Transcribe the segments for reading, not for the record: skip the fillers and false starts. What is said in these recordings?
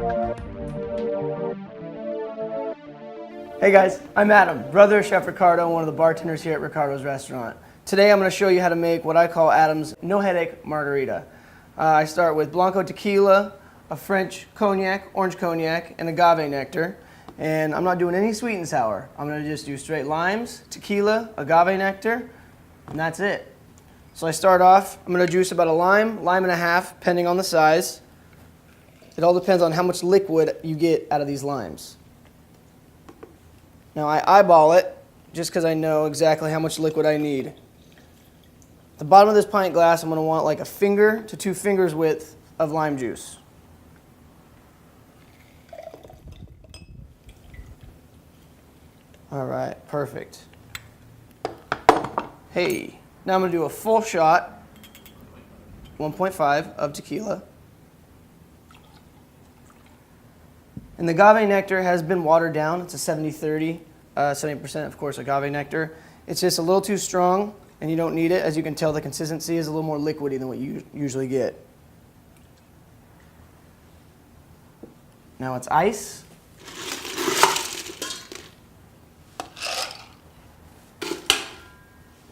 Hey guys, I'm Adam, brother of Chef Ricardo, one of the bartenders here at Ricardos restaurant. Today I'm going to show you how to make what I call Adam's no-headache margarita. I start with Blanco tequila, a French cognac, orange cognac, and agave nectar. And I'm not doing any sweet and sour. I'm going to just do straight limes, tequila, agave nectar, and that's it. So I start off, I'm going to juice about a lime, lime and a half, depending on the size. It all depends on how much liquid you get out of these limes. Now I eyeball it just because I know exactly how much liquid I need. At the bottom of this pint glass, I'm going to want like a finger to 2 fingers width of lime juice. All right, perfect. Hey, now I'm going to do a full shot, 1.5 of tequila. And the agave nectar has been watered down. It's a 70-30, 70% of course agave nectar. It's just a little too strong and you don't need it. As you can tell, the consistency is a little more liquidy than what you usually get. Now it's ice.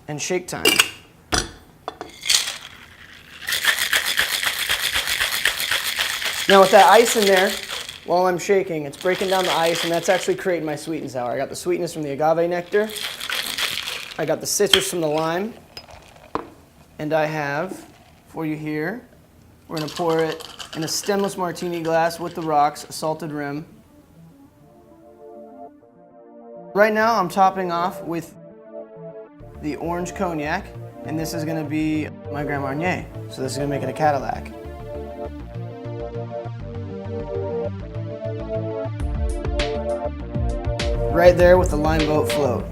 And shake time. Now with that ice in there, while I'm shaking, it's breaking down the ice, and that's actually creating my sweet and sour. I got the sweetness from the agave nectar. I got the citrus from the lime. And I have, for you here, we're going to pour it in a stemless martini glass with the rocks, a salted rim. Right now, I'm topping off with the orange cognac, and this is going to be my Grand Marnier. So this is going to make it a Cadillac. Right there with the lime boat float.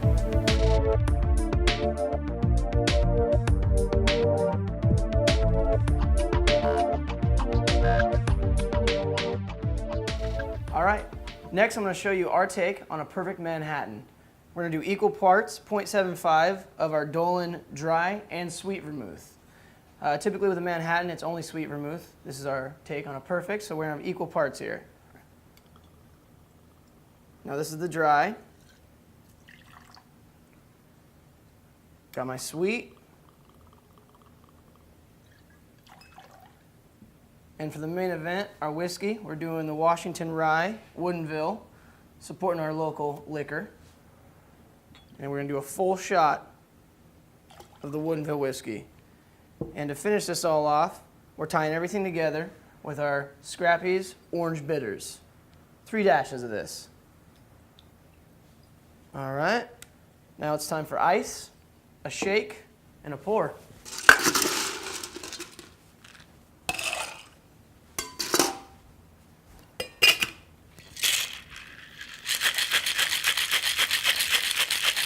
All right, next I'm going to show you our take on a perfect Manhattan. We're going to do equal parts, 0.75 of our Dolan dry and sweet vermouth. Typically with a Manhattan, it's only sweet vermouth. This is our take on a perfect, so we're going to have equal parts here. Now this is the dry. Got my sweet. And for the main event, our whiskey, we're doing the Washington Rye, Woodinville, supporting our local liquor. And we're going to do a full shot of the Woodinville whiskey. And to finish this all off, we're tying everything together with our Scrappy's Orange Bitters. 3 dashes of this. All right, now it's time for ice, a shake, and a pour.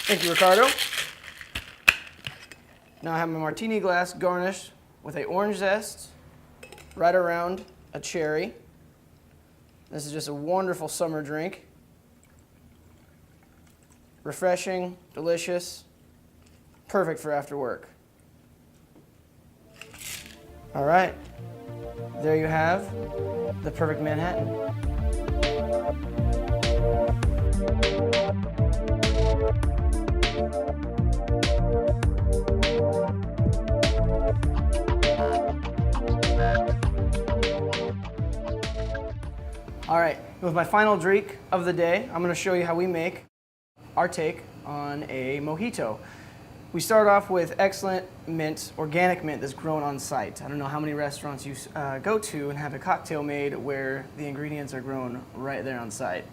Thank you, Ricardo. Now I have my martini glass garnished with an orange zest right around a cherry. This is just a wonderful summer drink. Refreshing, delicious, perfect for after work. All right, there you have the perfect Manhattan. All right, with my final drink of the day, I'm going to show you how we make our take on a mojito. We start off with excellent mint, organic mint that's grown on site. I don't know how many restaurants you go to and have a cocktail made where the ingredients are grown right there on site.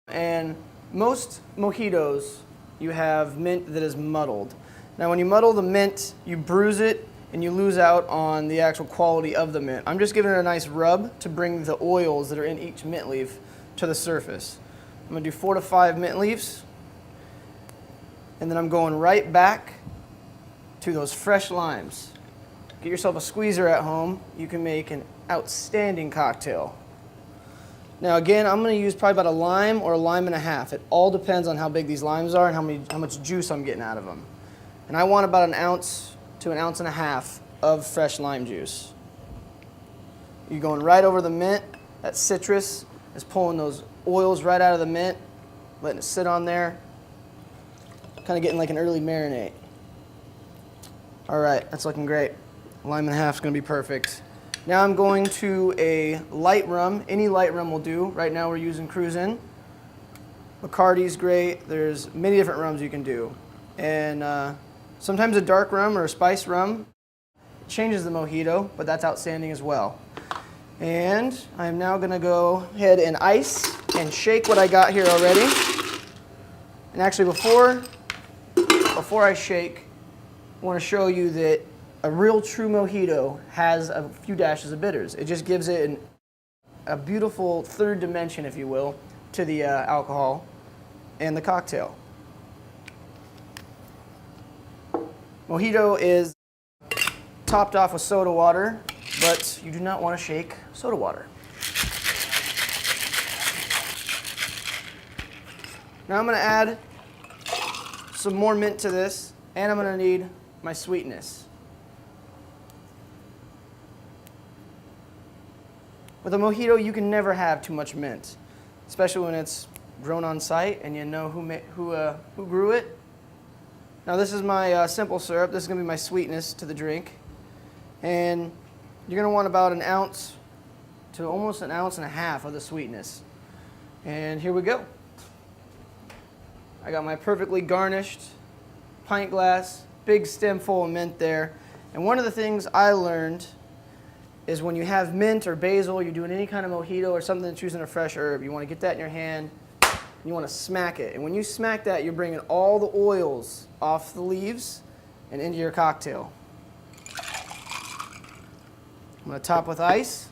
And most mojitos, you have mint that is muddled. Now when you muddle the mint, you bruise it and you lose out on the actual quality of the mint. I'm just giving it a nice rub to bring the oils that are in each mint leaf to the surface. I'm going to do 4 to 5 mint leaves. And then I'm going right back to those fresh limes. Get yourself a squeezer at home. You can make an outstanding cocktail. Now again, I'm going to use probably about a lime or a lime and a half. It all depends on how big these limes are and how much juice I'm getting out of them. And I want about 1 ounce to 1.5 ounces of fresh lime juice. You're going right over the mint That citrus is pulling those oils right out of the mint, letting it sit on there. Kind of getting like an early marinade. All right, that's looking great. Lime and a half is going to be perfect. Now I'm going to a light rum. Any light rum will do. Right now we're using Cruisin'. Ricardos great. There's many different rums you can do. And sometimes a dark rum or a spice rum changes the mojito, but that's outstanding as well. And I'm now going to go ahead and ice and shake what I got here already. And actually before I shake, I want to show you that a real true mojito has a few dashes of bitters. It just gives it a beautiful third dimension, if you will, to the alcohol and the cocktail. Mojito is topped off with soda water, but you do not want to shake soda water. Now I'm going to add some more mint to this, and I'm going to need my sweetness. With a mojito, you can never have too much mint, especially when it's grown on site and you know who grew it. Now this is my simple syrup. This is going to be my sweetness to the drink. And you're going to want about an ounce to almost an ounce and a half of the sweetness. And here we go. I got my perfectly garnished pint glass, big stem full of mint there. And one of the things I learned is when you have mint or basil, you're doing any kind of mojito or something that's using a fresh herb, you want to get that in your hand, and you want to smack it. And when you smack that, you're bringing all the oils off the leaves and into your cocktail. I'm going to top with ice.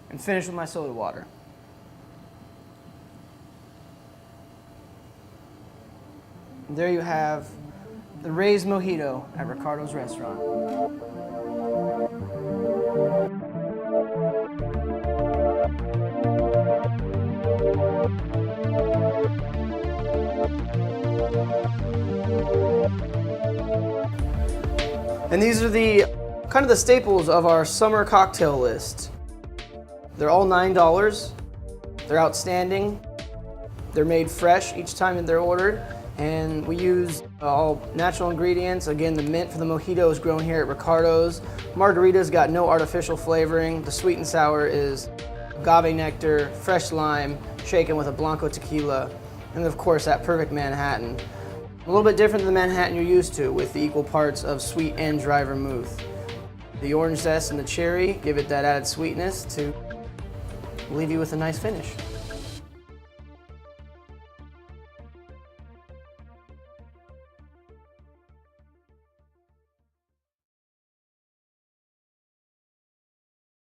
And finish with my soda water. And there you have the raised mojito at Ricardos restaurant. And these are the kind of the staples of our summer cocktail list. They're all $9. They're outstanding. They're made fresh each time that they're ordered. And we use all natural ingredients. Again, the mint for the mojito is grown here at Ricardos. Margarita's got no artificial flavoring. The sweet and sour is agave nectar, fresh lime, shaken with a Blanco tequila, and of course that perfect Manhattan. A little bit different than the Manhattan you're used to, with the equal parts of sweet and dry vermouth. The orange zest and the cherry give it that added sweetness to leave you with a nice finish.